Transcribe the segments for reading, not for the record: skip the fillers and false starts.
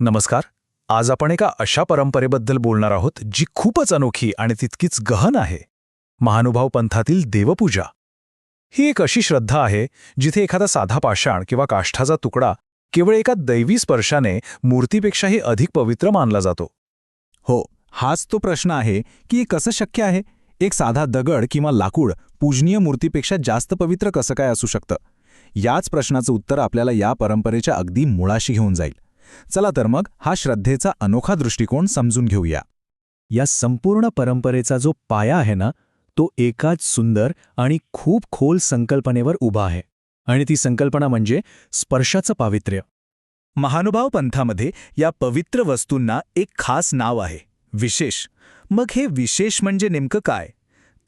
नमस्कार. आज आपण एका अशा परंपरेबद्दल बोलणार आहोत जी खूपच अनोखी आणि तितकीच गहन आहे. महानुभाव पंथातील देवपूजा. ही एक अशी श्रद्धा आहे जिथे एखादा साधा पाषाण किंवा काष्ठाचा तुकडा केवळ एका दैवी स्पर्शाने मूर्तीपेक्षाही अधिक पवित्र मानला जातो. हो, हाच तो प्रश्न आहे की हे कसं शक्य आहे. एक साधा दगड किंवा लाकूड पूजनीय मूर्तीपेक्षा जास्त पवित्र कसं काय असू शकतं. याच प्रश्नाचं उत्तर आपल्याला या परंपरेच्या अगदी मुळाशी घेऊन जाईल. चला तर मग हा श्रद्धेचा अनोखा दृष्टिकोन समजून घेऊया. या संपूर्ण परंपरेचा जो पाया आहे ना, तो एकाच सुंदर आणि खूप खोल संकल्पनेवर उभा आहे. आणि ती संकल्पना म्हणजे स्पर्शाचं पावित्र्य. महानुभाव पंथामध्ये या पवित्र वस्तूंना एक खास नाव आहे, विशेष. मग हे विशेष म्हणजे नेमकं काय?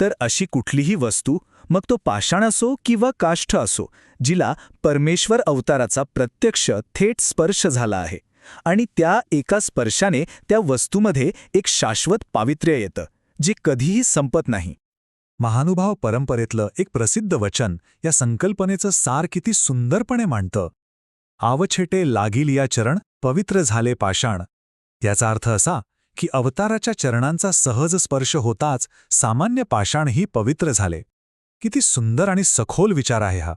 तर अशी कुठलीही वस्तू, मग तो पाषाण असो किंवा काष्ठ असो, जिला परमेश्वर अवताराचा प्रत्यक्ष थेट स्पर्श झाला आहे आणि त्या एका स्पर्शाने त्या वस्तूमध्ये एक शाश्वत पावित्र्य येतं, जे कधीही संपत नाही. महानुभाव परंपरेतलं एक प्रसिद्ध वचन या संकल्पनेचं सार किती सुंदरपणे मांडतं. आवछेटे लागील या चरण, पवित्र झाले पाषाण. याचा अर्थ असा की अवताराच्या चरणांचा सहज स्पर्श होताच सामान्य पाषाणही पवित्र झाले. किती सुंदर आणि सखोल विचार आहे हा.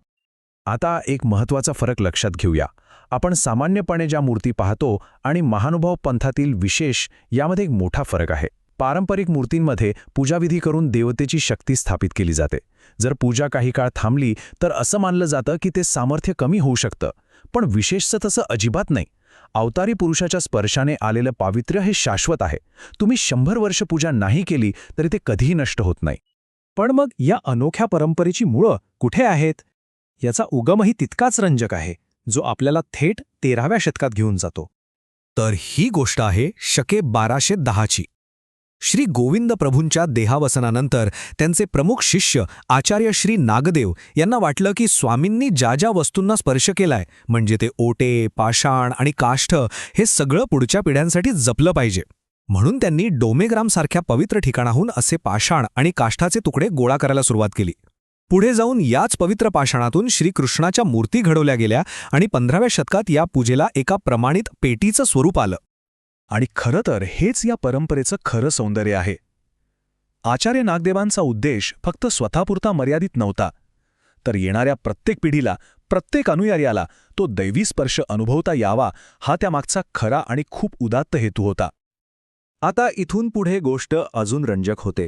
आता एक महत्त्वाचा फरक लक्षात घेऊया. आपण सामान्यपणे ज्या मूर्ती पाहतो आणि महानुभाव पंथातील विशेष यामध्ये एक मोठा फरक आहे. पारंपरिक मूर्तींमध्ये पूजाविधी करून देवतेची शक्ती स्थापित केली जाते. जर पूजा काही काळ थांबली तर असं मानलं जातं की ते सामर्थ्य कमी होऊ शकतं. पण विशेषचं तसं अजिबात नाही. अवतारी पुरुषाच्या स्पर्शाने आलेलं पावित्र्य हे शाश्वत आहे. तुम्ही 100 वर्ष पूजा नाही केली तरी ते कधीही नष्ट होत नाही. पण मग या अनोख्या परंपरेची मुळं कुठे आहेत? याचा उगमही तितकाच रंजक आहे, जो आपल्याला थेट 13व्या शतकात घेऊन जातो. तर ही गोष्ट आहे शके 1210ची. श्री गोविंद प्रभूंच्या देहावसनानंतर त्यांचे प्रमुख शिष्य आचार्य श्री नागदेव यांना वाटलं की स्वामींनी ज्या ज्या वस्तूंना स्पर्श केलाय, म्हणजे ते ओटे, पाषाण आणि काष्ठ, हे सगळं पुढच्या पिढ्यांसाठी जपलं पाहिजे. म्हणून त्यांनी डोमेग्रामसारख्या पवित्र ठिकाणाहून असे पाषाण आणि काष्ठाचे तुकडे गोळा करायला सुरुवात केली. पुढे जाऊन याच पवित्र पाषाणातून श्रीकृष्णाच्या मूर्ती घडवल्या गेल्या आणि 15व्या शतकात या पूजेला एका प्रमाणित पेटीचं स्वरूप आलं. आणि खरं तर हेच या परंपरेचं खरं सौंदर्य आहे. आचार्य नागदेवांचा उद्देश फक्त स्वतःपुरता मर्यादित नव्हता, तर येणाऱ्या प्रत्येक पिढीला, प्रत्येक अनुयायाला तो दैवी स्पर्श अनुभवता यावा, हा त्यामागचा खरा आणि खूप उदात्त हेतू होता. आता इथून पुढे गोष्ट अजून रंजक होते.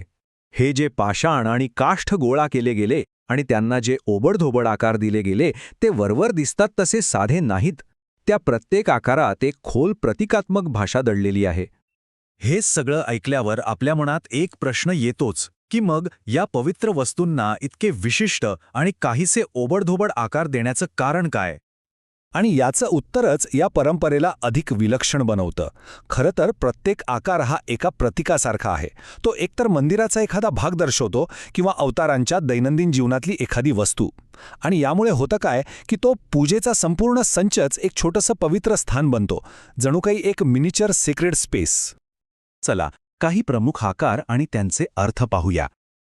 हे जे पाषाण आणि काष्ठ गोळा केले गेले आणि त्यांना जे ओबडधोबड आकार दिले गेले, ते वरवर दिसतात तसे साधे नाहीत. त्या प्रत्येक आकारात एक खोल प्रतिकात्मक भाषा दडलेली आहे. हे सगळं ऐकल्यावर आपल्या मनात एक प्रश्न येतोच की मग या पवित्र वस्तूंना इतके विशिष्ट आणि काहीसे ओबडधोबड आकार देण्याचं कारण काय? आणि याचं उत्तरच या परंपरेला अधिक विलक्षण बनवतं. खरं तर प्रत्येक आकार हा एका प्रतीकासारखा आहे. तो एकतर मंदिराचा एखादा भाग दर्शवतो किंवा अवतारांच्या दैनंदिन जीवनातली एखादी वस्तू. आणि यामुळे होतं काय की तो पूजेचा संपूर्ण संचच एक छोटंसं पवित्र स्थान बनतो, जणू काही एक मिनिचर सिक्रेट स्पेस. चला, काही प्रमुख आकार आणि त्यांचे अर्थ पाहूया.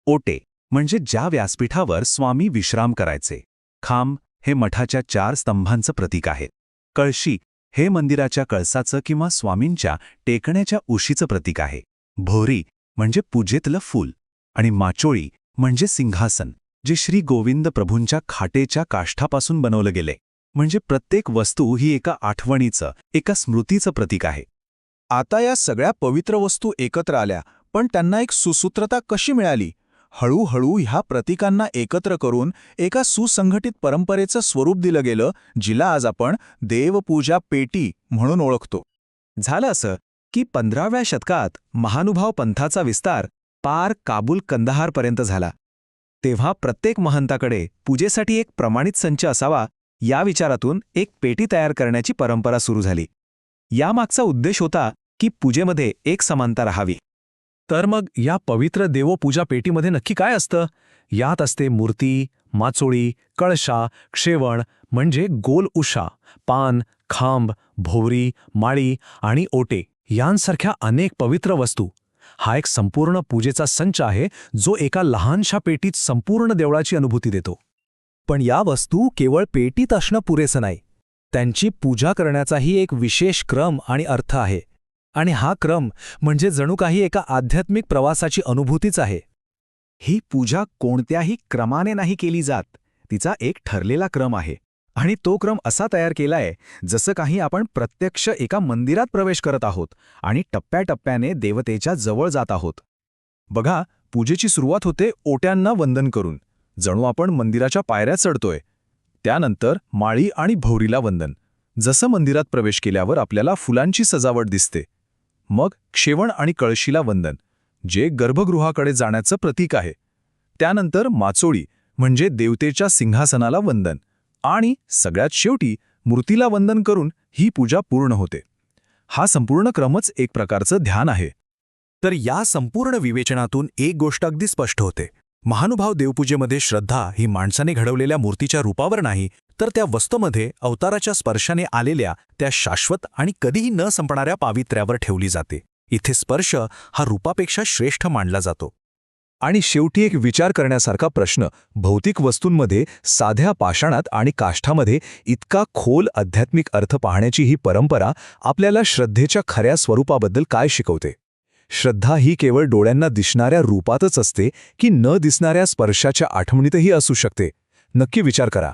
ओटे म्हणजे ज्या व्यासपीठावर स्वामी विश्राम करायचे. खांब हे मठाच्या 4 स्तंभांचं प्रतीक आहे. कळशी हे मंदिराच्या कळसाचं किंवा स्वामींच्या टेकण्याच्या उशीचं प्रतीक आहे. भोरी म्हणजे पूजेतलं फूल. आणि माचोळी म्हणजे सिंहासन, जे श्री गोविंद प्रभूंच्या खाटेच्या काष्ठापासून बनवलं गेले. म्हणजे प्रत्येक वस्तू ही एका आठवणीचं, एका स्मृतीचं प्रतीक आहे. आता या सगळ्या पवित्र वस्तू एकत्र आल्या, पण त्यांना एक सुसूत्रता कशी मिळाली? हळूहळू ह्या प्रतीकांना एकत्र करून एका सुसंघटित परंपरेचं स्वरूप दिलं गेलं, जिला आज आपण देवपूजा पेटी म्हणून ओळखतो. झालं असं की 15व्या शतकात महानुभाव पंथाचा विस्तार पार काबूल कंदाहारपर्यंत झाला. तेव्हा प्रत्येक महंताकडे पूजेसाठी एक प्रमाणित संच असावा, या विचारातून एक पेटी तयार करण्याची परंपरा सुरू झाली. यामागचा उद्देश होता की पूजेमध्ये एक समानता राहावी. तर मग या पवित्र देवपूजा पेटीमध्ये नक्की काय असतं? यात असते मूर्ती, माचोळी, कळशा, क्षेवण म्हणजे गोल उशा, पान, खांब, भोवरी, माळी आणि ओटे यांसारख्या अनेक पवित्र वस्तू. हा एक संपूर्ण पूजेचा संच आहे, जो एका लहानशा पेटीत संपूर्ण देवळाची अनुभूती देतो. पण या वस्तू केवळ पेटीत असणं पुरेसं नाही. त्यांची पूजा करण्याचाही एक विशेष क्रम आणि अर्थ आहे. आणि हा क्रम म्हणजे जणू काही एका आध्यात्मिक प्रवासाची अनुभूतीच आहे. ही पूजा कोणत्याही क्रमाने नाही केली जात. तिचा एक ठरलेला क्रम आहे. आणि तो क्रम असा तयार केलाय जसं काही आपण प्रत्यक्ष एका मंदिरात प्रवेश करत आहोत आणि टप्प्याटप्प्याने देवतेच्या जवळ जात आहोत. बघा, पूजेची सुरुवात होते ओट्यांना वंदन करून, जणू आपण मंदिराच्या पायऱ्या चढतोय. त्यानंतर माळी आणि भोवरीला वंदन, जसं मंदिरात प्रवेश केल्यावर आपल्याला फुलांची सजावट दिसते. मग क्षेवण आणि कळशीला वंदन, जे गर्भगृहाकडे जाण्याचं प्रतीक आहे. त्यानंतर माचोळी म्हणजे देवतेच्या सिंहासनाला वंदन, आणि सगळ्यात शेवटी मूर्तीला वंदन करून ही पूजा पूर्ण होते. हा संपूर्ण क्रमच एक प्रकारचं ध्यान आहे. तर या संपूर्ण विवेचनातून एक गोष्ट अगदी स्पष्ट होते. महानुभाव देवपूजेमध्ये श्रद्धा ही माणसाने घडवलेल्या मूर्तीच्या रूपावर नाही, तर त्या वस्तूमध्ये अवताराच्या स्पर्शाने आलेल्या त्या शाश्वत आणि कधीही न संपणाऱ्या पावित्र्यावर ठेवली जाते. इथे स्पर्श हा रूपापेक्षा श्रेष्ठ मानला जातो. आणि शेवटी एक विचार करण्यासारखा प्रश्न, भौतिक वस्तूंमध्ये साध्या पाषाणात आणि काष्ठामध्ये इतका खोल आध्यात्मिक अर्थ पाहण्याची ही परंपरा आपल्याला श्रद्धेच्या खऱ्या स्वरूपाबद्दल काय शिकवते? श्रद्धा ही केवळ डोळ्यांना दिसणाऱ्या रूपातच असते की न दिसणाऱ्या स्पर्शाच्या आठवणीतही असू शकते? नक्की विचार करा.